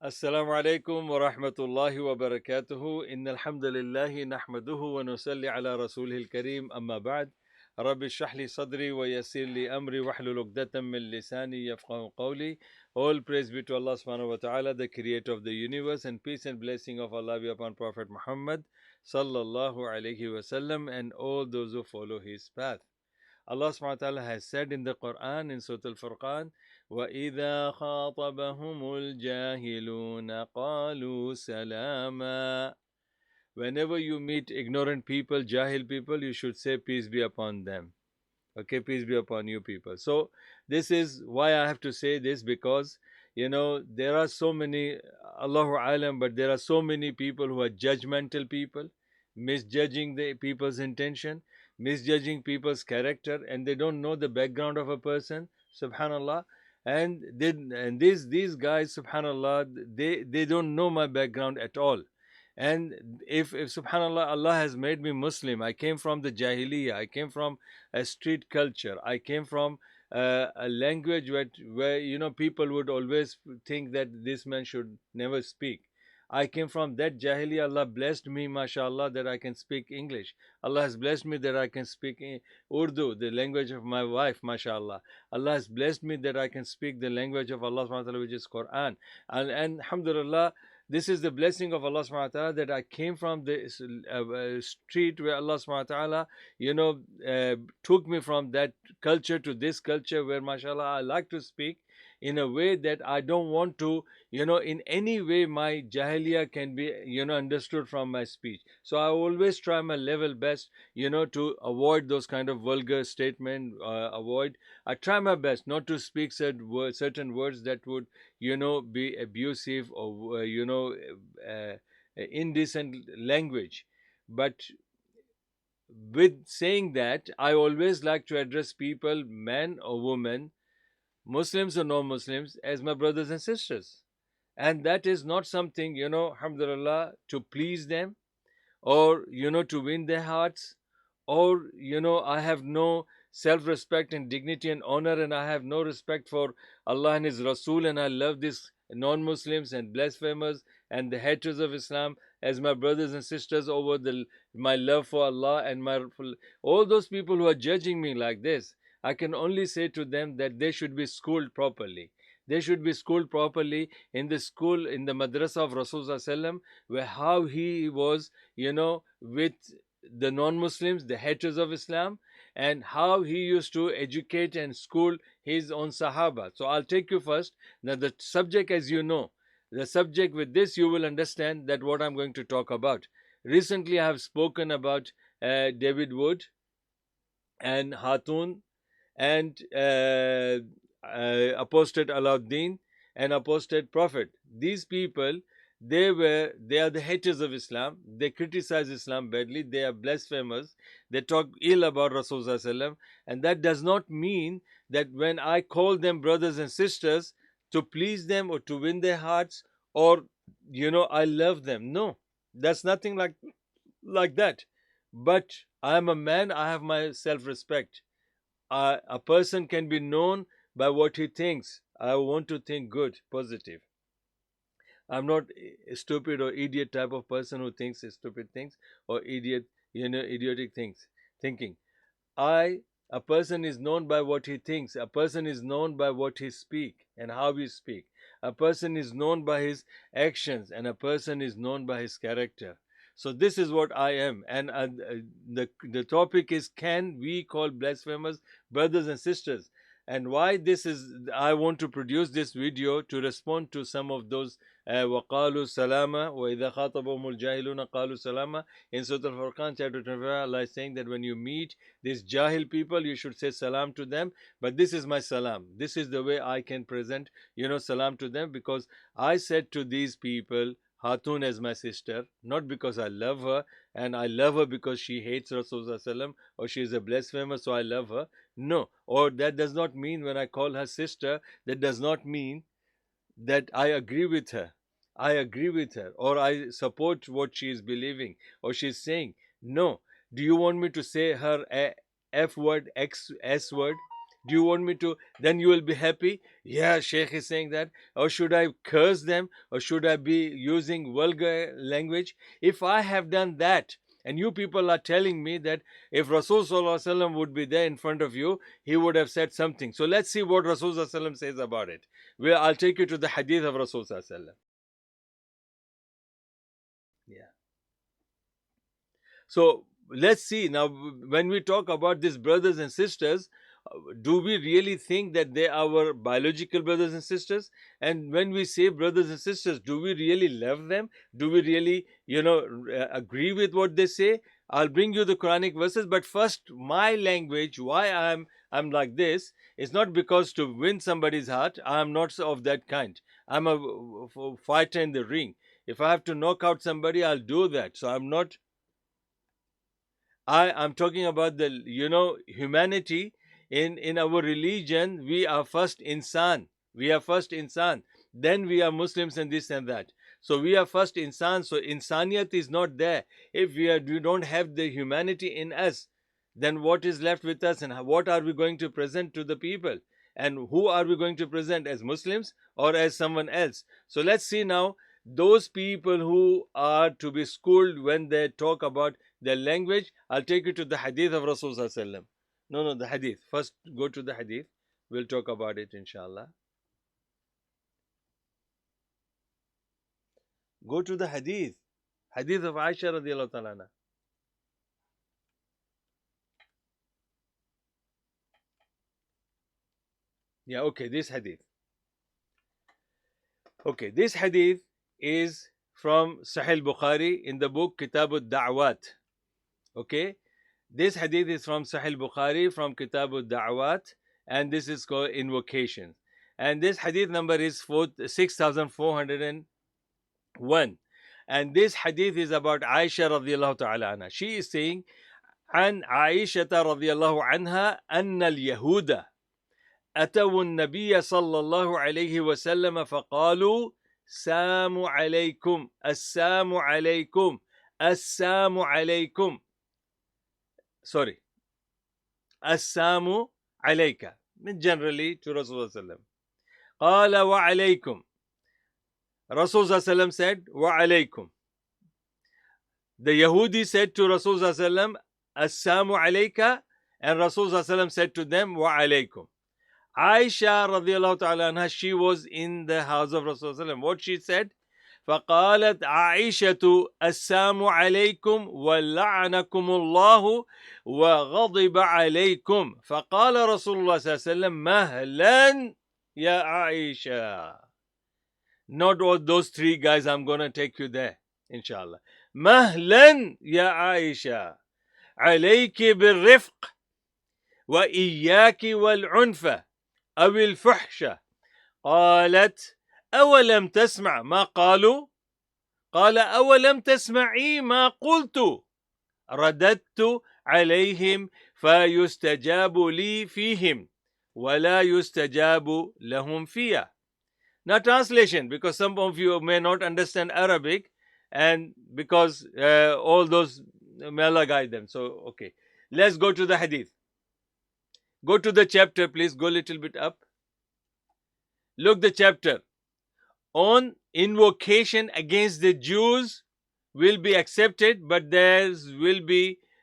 السلام عليكم ورحمة الله وبركاته إن الحمد لله نحمده ونصلي على رسوله الكريم أما بعد رب اشرح لي صدري ويسر لي أمري واحلل عقدة من لساني يفقهوا قولي. All praise be to Allah subhanahu wa ta'ala, the creator of the universe, and peace and blessing of Allah be upon Prophet Muhammad sallallahu alayhi wasallam and all those who follow his path. Allah subhanahu wa ta'ala has said in the Quran in Surah Al-Furqan, وَإِذَا خَاطَبَهُمُ الْجَاهِلُونَ قَالُوا سَلَامًا. Whenever you meet ignorant people, jahil people, you should say peace be upon them. Okay, peace be upon you people. So this is why I have to say this, because there are so many, Allahu alam, but there are so many people who are judgmental people, misjudging the people's intention, misjudging people's character, and they don't know the background of a person, subhanallah. And these guys, subhanallah, they don't know my background at all. And if subhanallah, Allah has made me Muslim, I came from the jahiliyyah, I came from a street culture, I came from a language where people would always think that this man should never speak. I came from that jahiliyyah. Allah blessed me, mashallah, that I can speak English. Allah has blessed me that I can speak Urdu, the language of my wife, mashallah. Allah has blessed me that I can speak the language of Allah subhanahu wa ta'ala, which is Quran. And alhamdulillah, this is the blessing of Allah subhanahu wa ta'ala, that I came from the street where Allah subhanahu wa ta'ala, took me from that culture to this culture where, mashallah, I like to speak in a way that I don't want to, in any way my jahiliyyah can be, understood from my speech. So I always try my level best, to avoid those kind of vulgar statement, I try my best not to speak certain words that would, be abusive or, indecent language. But with saying that, I always like to address people, men or women, Muslims or non-Muslims, as my brothers and sisters. And that is not something, alhamdulillah, to please them, or to win their hearts, or I have no self-respect and dignity and honor, and I have no respect for Allah and his Rasul, and I love these non-Muslims and blasphemers and the haters of Islam as my brothers and sisters over my love for Allah, and all those people who are judging me like this, I can only say to them that they should be schooled properly. They should be schooled properly in the school, in the madrasa of Rasulullah, where how he was, with the non-Muslims, the haters of Islam, and how he used to educate and school his own Sahaba. So I'll take you first. Now the subject, as you know, the subject, with this you will understand that what I'm going to talk about. Recently I have spoken about David Wood and Hatun and apostate Alauddin and apostate Prophet. These people, they are the haters of Islam. They criticize Islam badly. They are blasphemers. They talk ill about Rasulullah, and that does not mean that when I call them brothers and sisters, to please them or to win their hearts, or I love them. No, that's nothing like that. But I am a man. I have my self-respect. A person can be known by what he thinks. I want to think good, positive. I'm not a stupid or idiot type of person who thinks stupid things or idiotic things, thinking. A person is known by what he thinks. A person is known by what he speak and how he speak. A person is known by his actions, and a person is known by his character. So this is what I am, and the topic is, can we call blasphemers brothers and sisters? And why this is, I want to produce this video to respond to some of those وَقَالُوا سَلَامًا وَإِذَا خَاطَبَهُمُ الْجَاهِلُونَ قَالُوا سَلَامًا. In Surah Al-Furqan chapter 25, Allah is saying that when you meet these jahil people, you should say salam to them. But this is my salam. This is the way I can present, salam to them, because I said to these people, Hatun as my sister, not because I love her, and I love her because she hates Rasulullah, or she is a blasphemer, so I love her. No, or that does not mean when I call her sister, that does not mean that I agree with her. I agree with her, or I support what she is believing or she is saying. No. Do you want me to say her F word, S word? Do you want me to? Then you will be happy. Yeah, Sheikh is saying that. Or should I curse them? Or should I be using vulgar language? If I have done that, and you people are telling me that if Rasul Sallallahu Alaihi Wasallam would be there in front of you, he would have said something. So let's see what Rasul Sallallahu Alaihi Wasallam says about it. I'll take you to the hadith of Rasul Sallallahu Alaihi Wasallam. Yeah. So let's see now, when we talk about these brothers and sisters, do we really think that they are our biological brothers and sisters? And when we say brothers and sisters, do we really love them? Do we really, agree with what they say? I'll bring you the Quranic verses, but first, my language, why I'm like this, is not because to win somebody's heart. I'm not of that kind. I'm a fighter in the ring. If I have to knock out somebody, I'll do that. So I'm talking about the humanity. In our religion, we are first insan. We are first insan. Then we are Muslims and this and that. So we are first insan. So insaniyat is not there. If we don't have the humanity in us, then what is left with us, and what are we going to present to the people? And who are we going to present, as Muslims or as someone else? So let's see now, those people who are to be schooled when they talk about their language. I'll take you to the hadith of Rasulullah. No, the hadith. First, go to the hadith. We'll talk about it, inshallah. Go to the hadith. Hadith of Aisha radiallahu ta'ala. Yeah, okay, this hadith. Okay, this hadith is from Sahih Bukhari in the book Kitab al-Da'wat. Okay, this hadith is from Sahih Bukhari from Kitab al-Da'wat, and this is called invocation. And this hadith number is 6401. And this hadith is about Aisha radiallahu ta'ala anha. She is saying, عن عائشة رضي الله عنها أن اليهود أتوا النبي صلى الله عليه وسلم فقالوا السلام عليكم السلام عليكم السلام عليكم sorry السلام عليك generally to Rasulullah sallam. قال وعليكم. Rasulullah sallam said وعليكم. The Yahudi said to Rasulullah sallam السلام عليك, and Rasulullah sallam said to them وعليكم. Aisha radiallahu ta'ala anha, she was in the house of Rasulullah. What she said? فقالت عائشة السلام عليكم ولعنكم الله وغضب عليكم فقال رسول الله صلى الله عليه وسلم مهلا يا عائشة. Not all those three guys, I'm gonna take you there, inshallah. مهلا يا عائشة عليك بالرفق وإياك والعنف أو الفحش. قالت أولم تسمع ما قالوا؟ قال أولم تسمعي ما قلت؟ رددت عليهم فيستجاب لي فيهم ولا يستجاب لهم فيها. Now translation, because some of you may not understand Arabic, and because all those, may Allah guide them. So okay, let's go to the hadith. Go to the chapter, please. Go a little bit up. Look the chapter. On invocation against the Jews will be accepted, but theirs will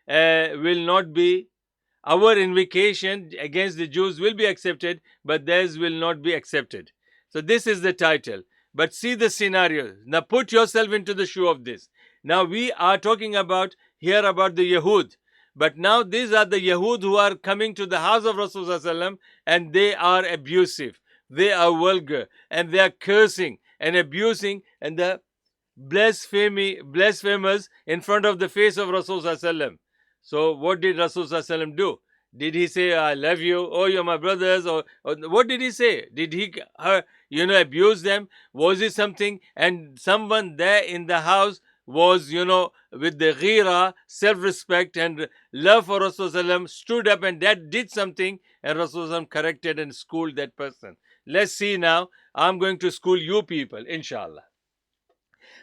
not be. Our invocation against the Jews will be accepted, but theirs will not be accepted. So this is the title. But see the scenario. Now put yourself into the shoe of this. Now we are talking about here about the Yahud. But now these are the Yahud who are coming to the house of Rasulullah, and they are abusive. They are vulgar, and they are cursing and abusing, and the blasphemous in front of the face of Rasulullah. So what did Rasulullah do? Did he say, I love you, oh you're my brothers, or what did he say? Did he abuse them? Was it something? And someone there in the house was, with the ghira, self-respect and love for Rasulullah, stood up and that did something, and Rasulullah corrected and schooled that person. Let's see now. I'm going to school you people, inshallah.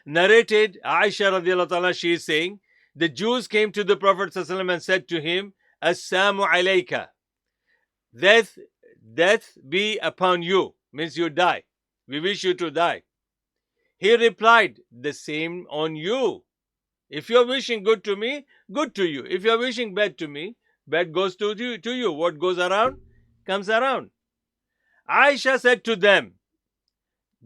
Narrated, Aisha radiallahu ta'ala, she is saying, the Jews came to the Prophet ﷺ and said to him, Assalamu alayka. death, death be upon you, means you die. We wish you to die. He replied, the same on you. If you're wishing good to me, good to you. If you're wishing bad to me, bad goes to you. What goes around comes around. Aisha said to them,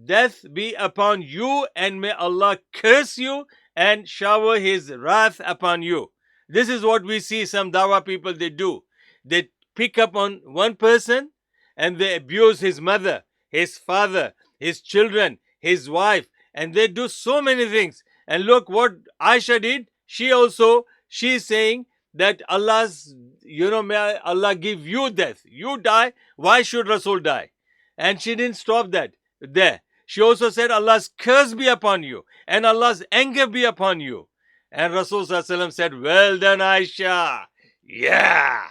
death be upon you, and may Allah curse you and shower his wrath upon you. This is what we see some Dawa people they do. They pick up on one person and they abuse his mother, his father, his children, his wife, and they do so many things. And look what Aisha did. She's saying that may Allah give you death. You die. Why should Rasul die? And she didn't stop that there. She also said, Allah's curse be upon you and Allah's anger be upon you. And Rasul said, well done, Aisha. Yeah.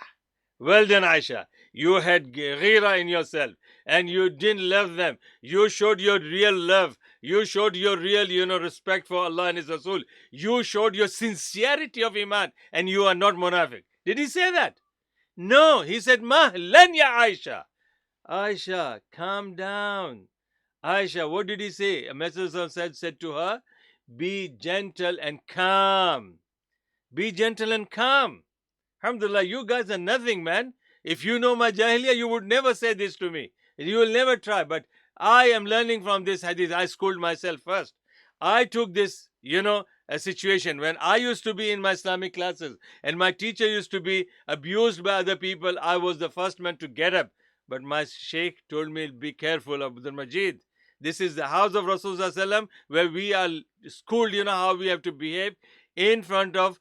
Well done, Aisha. You had ghira in yourself and you didn't love them. You showed your real love. You showed your real, respect for Allah and His Rasul. You showed your sincerity of iman and you are not munafiq. Did he say that? No. He said, Mahlan ya Aisha. Aisha, calm down. Aisha, what did he say? A messenger said to her, be gentle and calm. Be gentle and calm. Alhamdulillah, you guys are nothing, man. If you know my jahiliyyah, you would never say this to me. You will never try. But I am learning from this hadith. I schooled myself first. I took this, a situation when I used to be in my Islamic classes and my teacher used to be abused by other people. I was the first man to get up. But my sheikh told me, be careful, Abdul Majid. This is the house of Rasulullah where we are schooled, how we have to behave in front of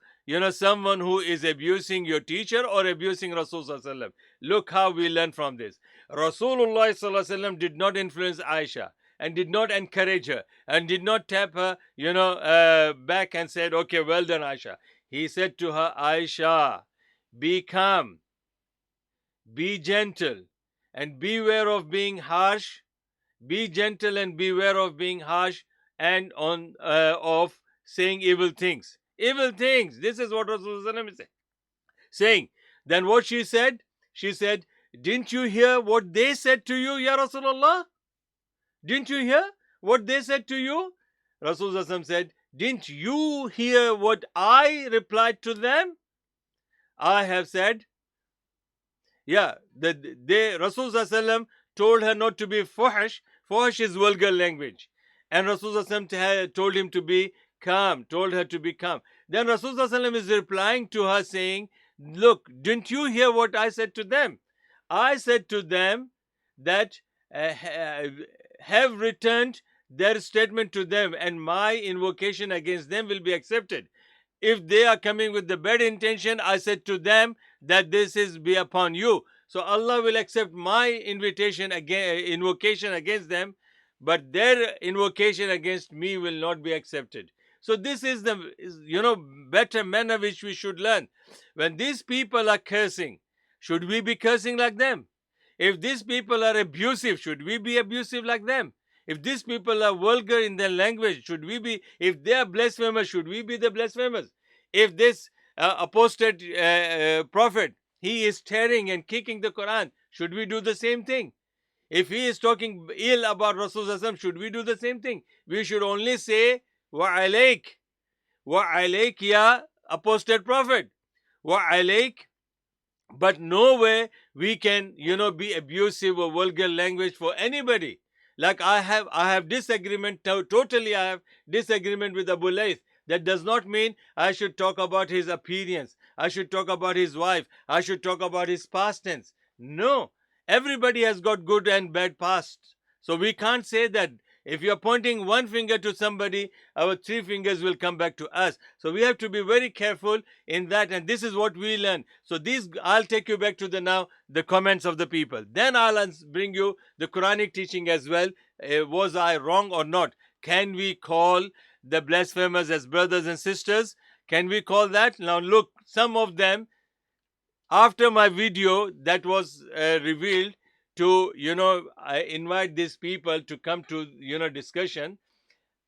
someone who is abusing your teacher or abusing Rasulullah. Look how we learn from this. Rasulullah did not influence Aisha and did not encourage her and did not tap her, back and said, okay, well done, Aisha. He said to her, Aisha, be calm, be gentle, and beware of being harsh. Be gentle and beware of being harsh and of saying evil things. Evil things. This is what Rasulullah is saying. Then what she said? She said, didn't you hear what they said to you, Ya Rasulullah? Didn't you hear what they said to you? Rasulullah said, didn't you hear what I replied to them? I have said, Rasulullah told her not to be fuhish. Fuhish is vulgar language. And Rasulullah told him to be calm, told her to be calm. Then Rasulullah is replying to her saying, look, didn't you hear what I said to them? I said to them that have returned their statement to them and my invocation against them will be accepted. If they are coming with the bad intention, I said to them that this is be upon you. So Allah will accept my invocation against them, but their invocation against me will not be accepted. So this is the better manner which we should learn. When these people are cursing, should we be cursing like them? If these people are abusive, should we be abusive like them? If these people are vulgar in their language, should we be? If they are blasphemous, should we be the blasphemous? If this apostate prophet, he is tearing and kicking the Quran, should we do the same thing? If he is talking ill about Rasulullah, should we do the same thing? We should only say, wa alayk ya apostate prophet, wa alayk. But no way we can, be abusive or vulgar language for anybody. Like I have disagreement, totally I have disagreement with Abu Layth. That does not mean I should talk about his appearance. I should talk about his wife. I should talk about his past tense. No. Everybody has got good and bad past. So we can't say that. If you're pointing one finger to somebody, our three fingers will come back to us. So we have to be very careful in that. And this is what we learn. So I'll take you back to the comments of the people. Then I'll bring you the Quranic teaching as well. Was I wrong or not? Can we call the blasphemers as brothers and sisters? Can we call that? Now look, some of them, after my video that was revealed, to I invite these people to come to discussion.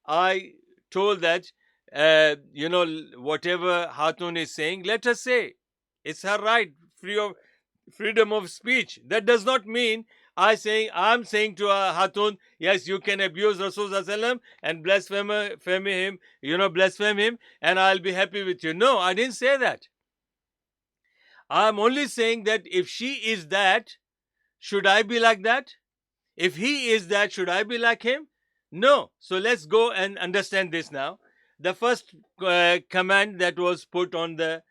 I told that whatever Hatun is saying, let her say. It's her right, free of freedom of speech. That does not mean I'm saying to Hatun, yes, you can abuse Rasulullah and blaspheme him, blaspheme him, and I'll be happy with you. No, I didn't say that. I'm only saying that if she is that, should I be like that? If he is that, should I be like him? No. So let's go and understand this now. The first command that was put on the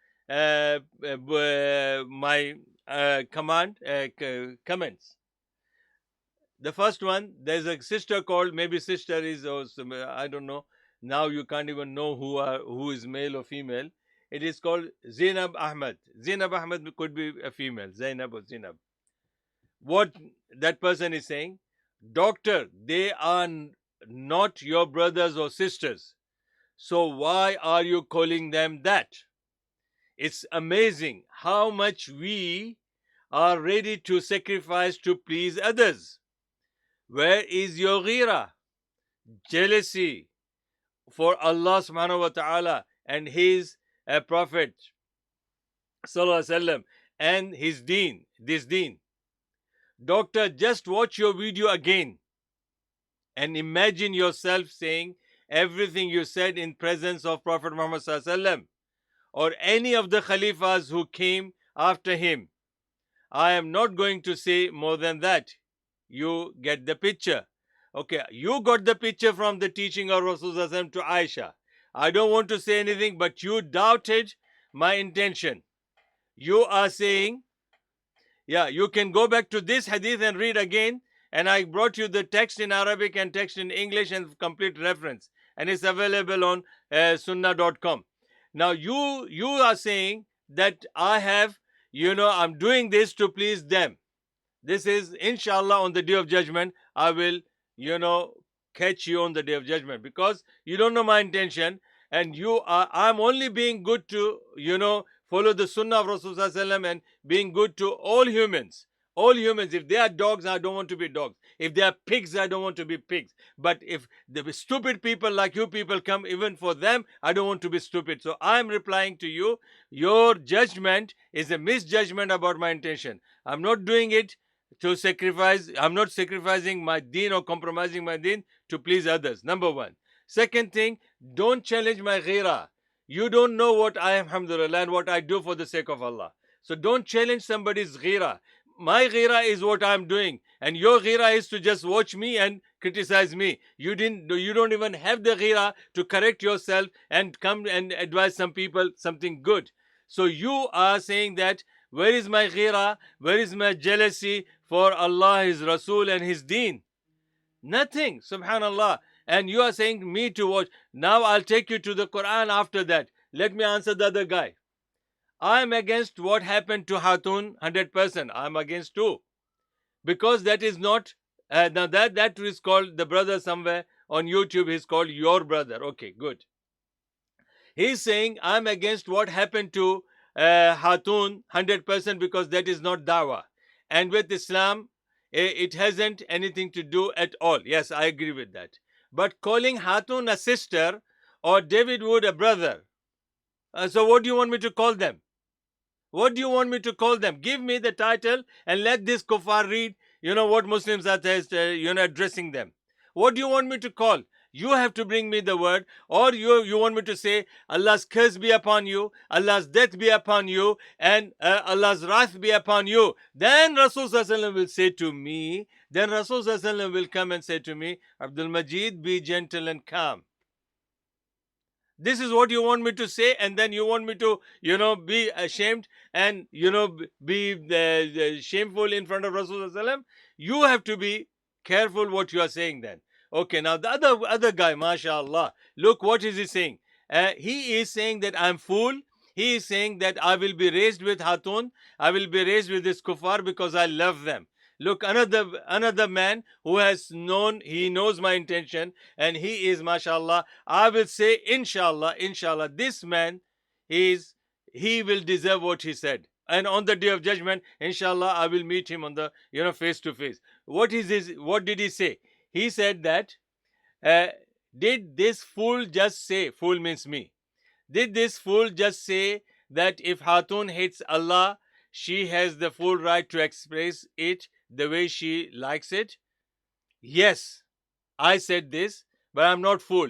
my comments. The first one, there's a sister called, maybe sister is, or I don't know. Now you can't even know who is male or female. It is called Zainab Ahmed. Zainab Ahmed could be a female, Zainab or Zainab. What that person is saying, doctor, they are not your brothers or sisters. So why are you calling them that? It's amazing how much we are ready to sacrifice to please others. Where is your ghira? Jealousy for Allah subhanahu wa ta'ala and His Prophet sallallahu alaihi wasallam and his deen, this deen. Doctor, just watch your video again and imagine yourself saying everything you said in presence of Prophet Muhammad sallallahu alaihi wasallam or any of the Khalifas who came after him. I am not going to say more than that. You get the picture. Okay, you got the picture from the teaching of Rasulullah to Aisha. I don't want to say anything, but you doubted my intention. You are saying, yeah, you can go back to this hadith and read again. And I brought you the text in Arabic and text in English and complete reference. And it's available on sunnah.com. Now you are saying that I'm doing this to please them. This is, inshallah, on the day of judgment, I will, catch you on the day of judgment because you don't know my intention and I'm only being good to, follow the sunnah of Rasulullah and being good to all humans. All humans, if they are dogs, I don't want to be dogs. If they are pigs, I don't want to be pigs. But if the stupid people like you people come, even for them, I don't want to be stupid. So I'm replying to you, your judgment is a misjudgment about my intention. I'm not doing it to sacrifice. I'm not sacrificing my deen or compromising my deen to please others. Number one. Second thing, don't challenge my ghira. You don't know what I am, alhamdulillah, and what I do for the sake of Allah. So don't challenge somebody's ghira. My ghira is what I'm doing, and your ghira is to just watch me and criticize me. You don't even have the ghira to correct yourself and come and advise some people something good. So you are saying that, where is my ghira? Where is my jealousy for Allah, His Rasul and His deen? Nothing, subhanallah. And you are saying me to watch. Now I'll take you to the Quran after that. Let me answer the other guy. I'm against what happened to Hatun 100%. I'm against too. Because that is not, now that is called, the brother somewhere on YouTube, he's called your brother. Okay, good. He's saying I'm against what happened to Hatun 100% because that is not dawah. And with Islam, it hasn't anything to do at all. Yes, I agree with that. But calling Hatun a sister or David Wood a brother, so what do you want me to call them? What do you want me to call them? Give me the title and let this kuffar read, what Muslims are addressing them. What do you want me to call? You have to bring me the word, or you want me to say, Allah's curse be upon you, Allah's death be upon you, and Allah's wrath be upon you. Then Rasulullah will say to me, Rasulullah will come and say to me, Abdul Majid, be gentle and calm. This is what you want me to say, and then you want me to, be ashamed and, be shameful in front of Rasulullah. You have to be careful what you are saying then. Okay, now the other guy, mashallah, look what is he saying. He is saying that I'm fool. He is saying that I will be raised with Hatun. I will be raised with this kuffar because I love them. Look, another man who he knows my intention, and he is, mashallah, I will say, inshallah, this man, he will deserve what he said. And on the day of judgment, inshallah, I will meet him on the, face to face. What did he say? He said that, did this fool just say, fool means me, did this fool just say that if Hatun hates Allah, she has the full right to express it the way she likes it? Yes, I said this, but I'm not fool.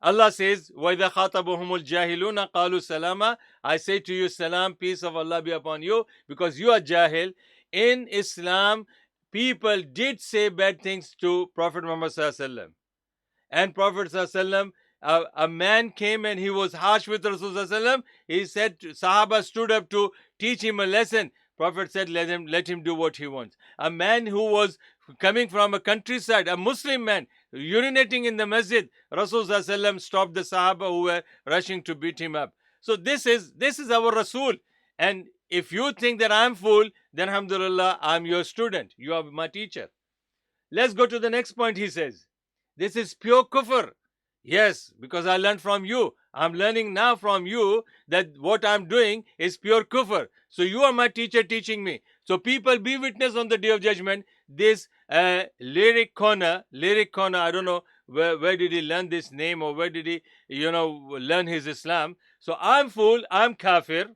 Allah says, وَإِذَا خَاطَبَهُمُ الْجَاهِلُونَ قَالُوا سَلَامًا. I say to you, salam, peace of Allah be upon you, because you are jahil. In Islam, people did say bad things to Prophet Muhammad Sallallahu Alaihi Wasallam. And Prophet ﷺ, a man came and he was harsh with Rasulullah ﷺ. He said, Sahaba stood up to teach him a lesson. Prophet said, let him do what he wants. A man who was coming from a countryside, a Muslim man, urinating in the masjid, Rasulullah ﷺ stopped the Sahaba who were rushing to beat him up. So this is our Rasul. And if you think that I'm fool, then alhamdulillah, I'm your student. You are my teacher. Let's go to the next point, he says. This is pure kufr. Yes, because I learned from you. I'm learning now from you that what I'm doing is pure kufr. So you are my teacher teaching me. So people, be witness on the day of judgment. This lyric corner, I don't know where did he learn this name, or where did he, learn his Islam. So I'm fool, I'm kafir.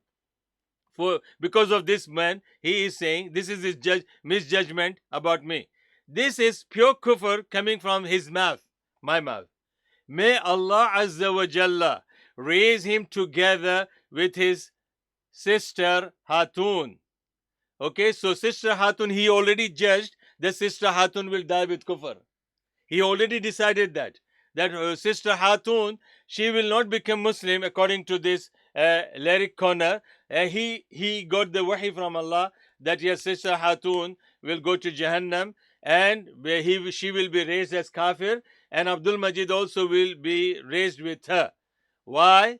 Because of this man, he is saying this is his misjudgment about me. This is pure kufr coming from his mouth, my mouth. May Allah Azza wa Jalla raise him together with his sister Hatun. Okay, so sister Hatun, he already judged that sister Hatun will die with kufr. He already decided that sister Hatun, she will not become Muslim according to this lyric corner. He got the wahi from Allah that your sister Hatun will go to Jahannam, and she will be raised as kafir, and Abdul Majid also will be raised with her. Why?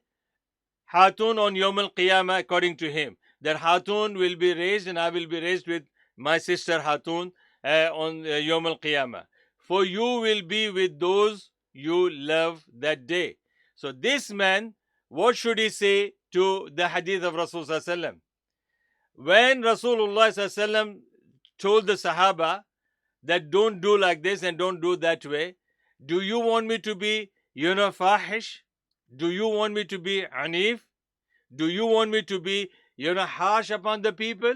Hatun on Yawm al-Qiyamah, according to him, that Hatun will be raised and I will be raised with my sister Hatun on Yawm al-Qiyamah. For you will be with those you love that day. So this man, what should he say to the hadith of Rasulullah? When Rasulullah told the Sahaba that don't do like this and don't do that way, do you want me to be, fahish? Do you want me to be anif? Do you want me to be, harsh upon the people?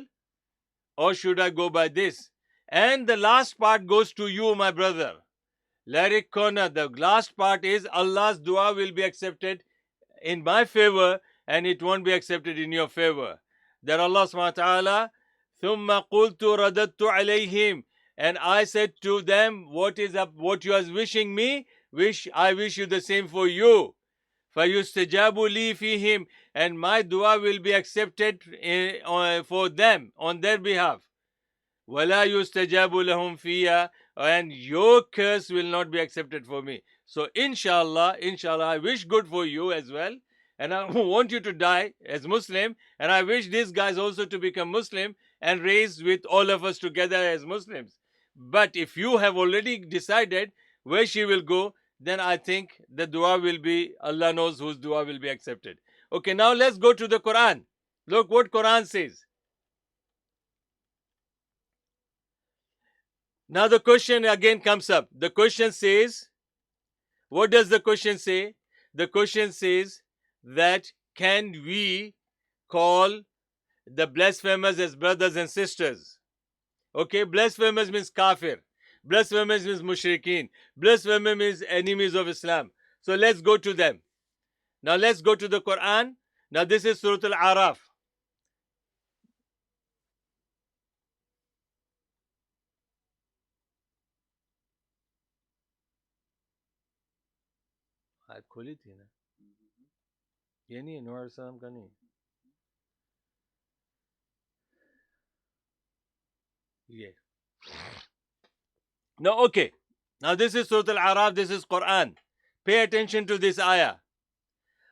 Or should I go by this? And the last part goes to you, my brother. Lyric corner, the last part is Allah's dua will be accepted in my favor and it won't be accepted in your favor. That Allah subhanahu wa ta'ala, ثُمَّ قُلْتُ رَدَدْتُ عَلَيْهِمْ, and I said to them, what you are wishing me, I wish you the same for you. فَيُسْتَجَابُ لِي فِيهِمْ, and my dua will be accepted for them, on their behalf. وَلَا يُسْتَجَابُ لَهُمْ فِيهَا, and your curse will not be accepted for me. So inshallah, I wish good for you as well, and I want you to die as Muslim, and I wish these guys also to become Muslim and raised with all of us together as Muslims. But if you have already decided where she will go, then I think the dua will be, Allah knows whose dua will be accepted. Okay, now let's go to the Quran. Look what Quran says. Now the question again comes up. The question says, what does the question say? The question says that can we call the blasphemers as brothers and sisters? Okay, blasphemers means kafir. Blasphemers means mushrikeen. Blasphemers means enemies of Islam. So let's go to them. Now let's go to the Quran. Now this is Surah Al-Araf. आयत खोली थी ना, ये नहीं है, नूह अलैहिस्सलाम का नहीं, ये. No, okay. Now this is Surah Al-Araf, this is Quran. Pay attention to this ayah.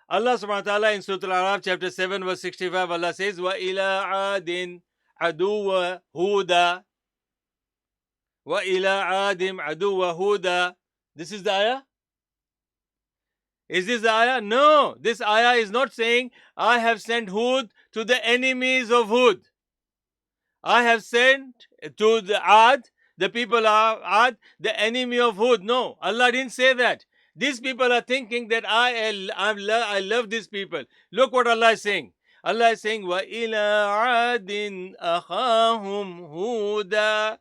Allah subhanahu wa ta'ala in Surah Al-Araf chapter 7 verse 65, Allah says, وَإِلَىٰ عَادٍ عَدُوَّ هُودًا وَإِلَىٰ عَادٍ عَدُوَّ هُودًا. This is the ayah? Is this the ayah? No, this ayah is not saying, I have sent Hud to the enemies of Hud. I have sent to the Ad, the people of Ad, the enemy of Hud. No, Allah didn't say that. These people are thinking that I love these people. Look what Allah is saying. Allah is saying, وَإِلَىٰ عَادٍ أَخَاهُمْ هُودًا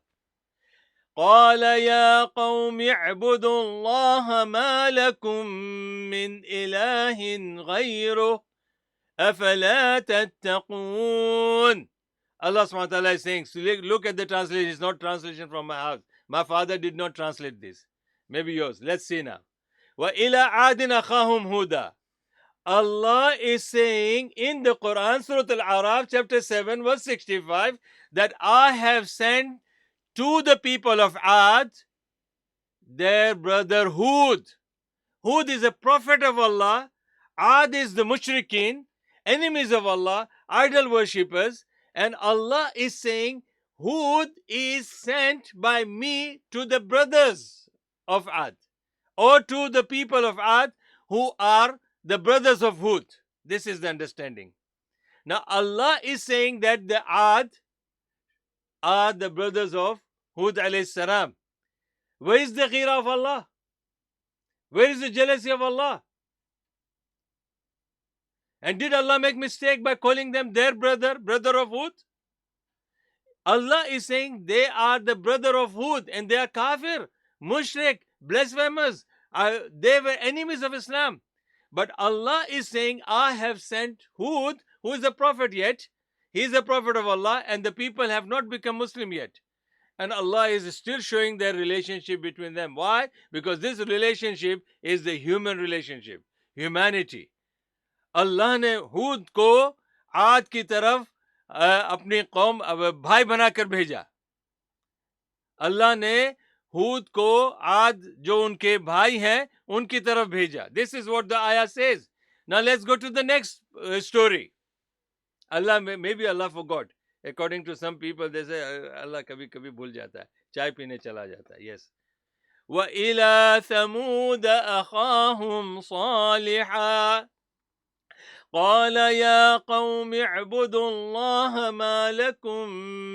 قال يا قوم اعبدوا الله ما لكم من إله غيره أفلا تتقون. Allah subhanahu wa ta'ala is saying, so look at the translation. It's not translation from my house. My father did not translate this. Maybe yours. Let's see now. وَإِلَىٰ عَادٍ أَخَاهُمْ هُودًا. Allah is saying in the Quran, Surah Al-A'raf, chapter 7, verse 65, that I have sent to the people of Ad their brother Hud. Hud is a prophet of Allah. Ad is the mushrikeen, enemies of Allah, idol worshippers. And Allah is saying, Hud is sent by me to the brothers of Ad, or to the people of Ad who are the brothers of Hud. This is the understanding. Now Allah is saying that the Ad are the brothers of Hud alayhi salam. Where is the ghira of Allah? Where is the jealousy of Allah? And did Allah make mistake by calling them their brother, brother of Hud? Allah is saying they are the brother of Hud and they are kafir, mushrik, blasphemers. They were enemies of Islam. But Allah is saying, I have sent Hud, who is a prophet yet. He is a prophet of Allah and the people have not become Muslim yet. And Allah is still showing their relationship between them. Why? Because this relationship is the human relationship, humanity. अल्लाह ने हूद को आद की तरफ अपनी कौम भाई बनाकर भेजा. अल्लाह ने हूद को आद जो उनके भाई हैं उनकी तरफ भेजा. This is what the ayah says. Now let's go to the next story. Allah, maybe Allah forgot. According to some people, they say Allah कभी कभी भूल जाता है, चाय पीने चला जाता है. Yes. وَإِلَى ثَمُودَ أَخَاهُمْ صَالِحًا قال يا قوم اعبدوا الله ما لكم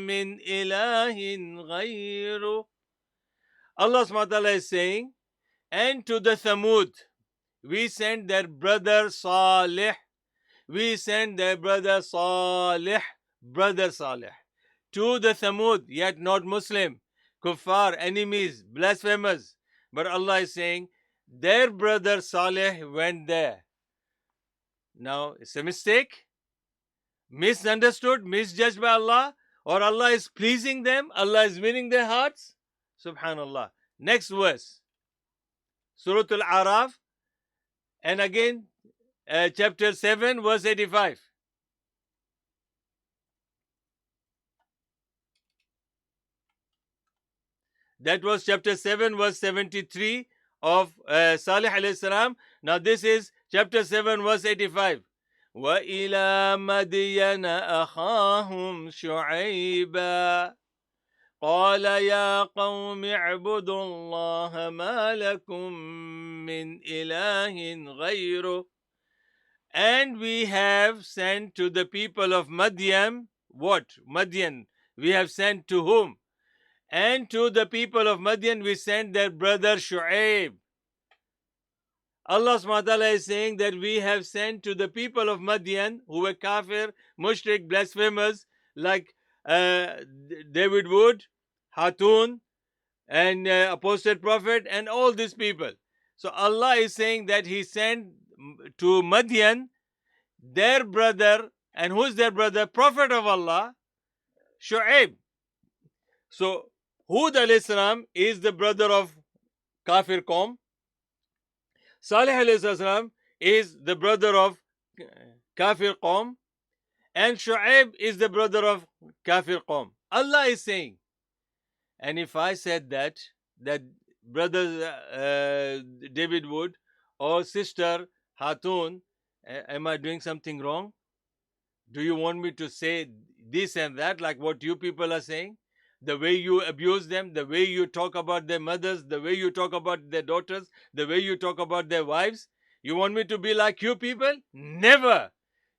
من إله غيره. Allah subhanahu wa ta'ala is saying, and to the Thamud, we sent their brother Salih. We sent their brother Salih, to the Thamud, yet not Muslim, kuffar, enemies, blasphemers. But Allah is saying, their brother Salih went there. Now, it's a mistake, misunderstood, misjudged by Allah, or Allah is pleasing them, Allah is winning their hearts. Subhanallah. Next verse, Surah Al-A'raf, and again, chapter 7, verse 85. That was chapter 7, verse 73 of Salih alayhi salam. Now this is chapter 7, verse 85. وَإِلَى مَدْيَنَ أَخَاهُمْ شُعَيْبًا قَالَ يَا قَوْمِ اعْبُدُوا اللَّهَ مَا لَكُمْ مِنْ إِلَهٍ غَيْرُهُ. And we have sent to the people of Madian, what? Madian. We have sent to whom? And to the people of Madian we sent their brother Shu'aib. Allah subhanahu wa ta'ala is saying that we have sent to the people of Madian who were kafir, mushrik, blasphemers like David Wood, Hatun, and apostate prophet, and all these people. So Allah is saying that He sent to Madian their brother, and who is their brother? Prophet of Allah, Shu'aib. So Hud alayhi salam is the brother of Kafir Qawm. Salih alayhi salam is the brother of Kafir Qawm. And Shu'aib is the brother of Kafir Qawm. Allah is saying, and if I said that brother David Wood or sister Hatun, am I doing something wrong? Do you want me to say this and that like what you people are saying? The way you abuse them, the way you talk about their mothers, the way you talk about their daughters, the way you talk about their wives. You want me to be like you people? Never.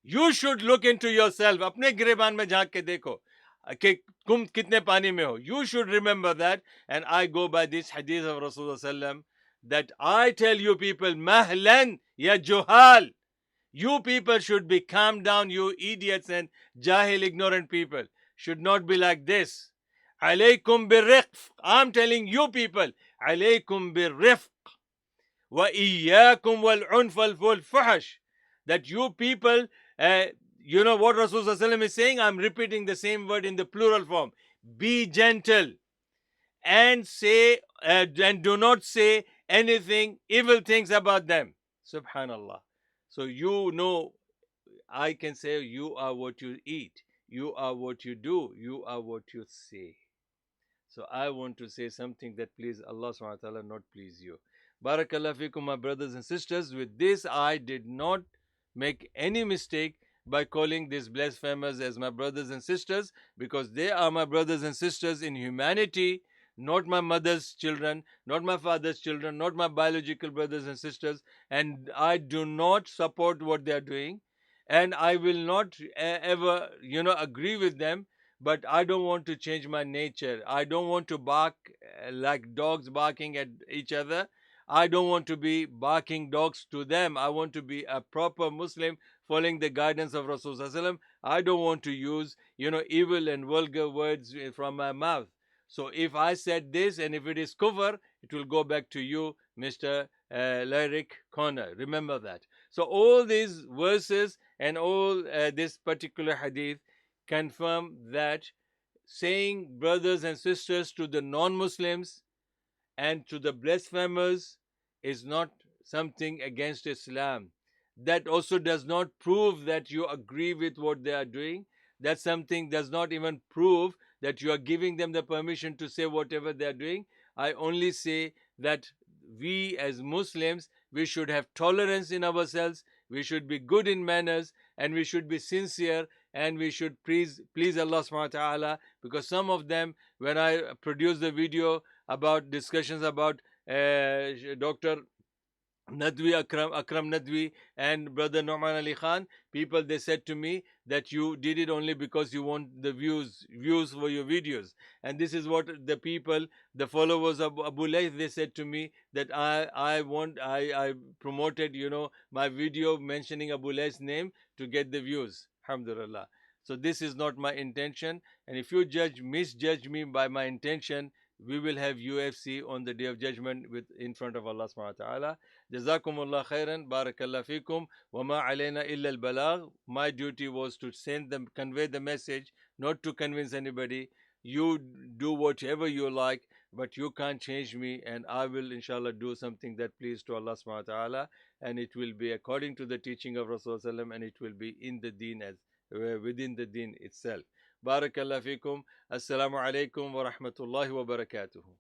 You should look into yourself. अपने गिरेबान में झांक के देखो कि तुम कितने पानी में हो. You should remember that. And I go by this hadith of Rasulullah sallam that I tell you people, mahlan ya juhal. You people should be calmed down, you idiots and jahil ignorant people. Should not be like this. Alaykum birrifq. I'm telling you people, alaykum birrifq. Wa iyyakum wal unf wal fuhash. That you people, you know what Rasulullah is saying? I'm repeating the same word in the plural form. Be gentle and say, and do not say anything evil things about them. Subhanallah. So you know, I can say you are what you eat, you are what you do, you are what you say. So I want to say something that please Allah subhanahu wa ta'ala, not please you. Barakallah fikum, my brothers and sisters. With this, I did not make any mistake by calling these blasphemers as my brothers and sisters, because they are my brothers and sisters in humanity, not my mother's children, not my father's children, not my biological brothers and sisters. And I do not support what they are doing, and I will not ever, agree with them, but I don't want to change my nature. I don't want to bark like dogs barking at each other. I don't want to be barking dogs to them. I want to be a proper Muslim following the guidance of Rasulullah. I don't want to use, evil and vulgar words from my mouth. So if I said this and if it is kufr, it will go back to you, Mr. Lyric Corner. Remember that. So all these verses and all this particular hadith confirm that saying brothers and sisters to the non-Muslims and to the blasphemers is not something against Islam. That also does not prove that you agree with what they are doing. That something does not even prove that you are giving them the permission to say whatever they are doing. I only say that we as Muslims, we should have tolerance in ourselves, we should be good in manners, and we should be sincere, and we should please Allah subhanahu wa ta'ala, because some of them, when I produce the video about discussions about Dr. Akram Nadwi and brother Nouman Ali Khan, people, they said to me that you did it only because you want the views for your videos. And this is what the people, the followers of Abu Layth, they said to me, that I promoted, my video mentioning Abu Layth's name to get the views. Alhamdulillah. So this is not my intention, and if you misjudge me by my intention, we will have UFC on the day of judgment in front of Allah subhanahu wa ta'ala. Jazakumullah khairan, barakallah fikum, wa ma alayna illa al-balagh. My duty was to convey the message, not to convince anybody. You do whatever you like, but you can't change me, and I will inshallah do something that pleases to Allah subhanahu wa ta'ala, and it will be according to the teaching of Rasulullah, and it will be in the deen, as within the deen itself. Barakallah fikum. Assalamu alaikum wa rahmatullahi wa barakatuhu.